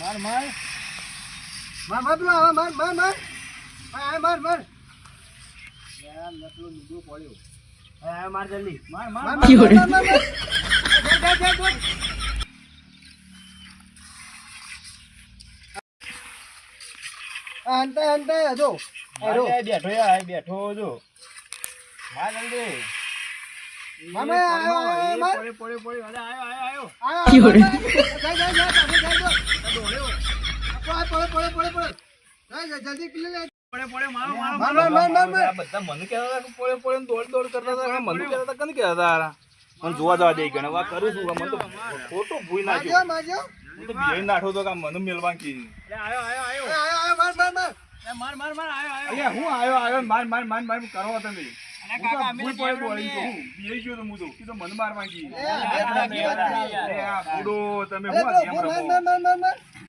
માર માર માર માર પેલો આવે માર માર માર આ માર માર યાર નકલો લીધો પડ્યો આ માર જલ્દી માર માર માર અંતે અંતે જો બેઠો યાર બેઠો જો માર જલ્દી મામા આયો પડે અરે આયો જલ્દી પેલે પડે મારો માર બધા મને કહેતા હતા કે પડે દોડ કરતા હતા મને કહેતા હતા કને કહેતા હતા મને જોવા જવા દે ગણે વા કરું છું મને તો ખોટો ભૂઈ નાખ્યો મારજો હું તો બિહાઈ નાઠો તો કે મને મેલવા કી આયો આયો માર અલ્યા હું આયો માર કરો તમે હું તો ભૂઈ પડે દોડી તો હું બિહાઈ ગયો તો હું તો કીધું મને મારવા કી આ બુડો તમે હું આ કેમ રમો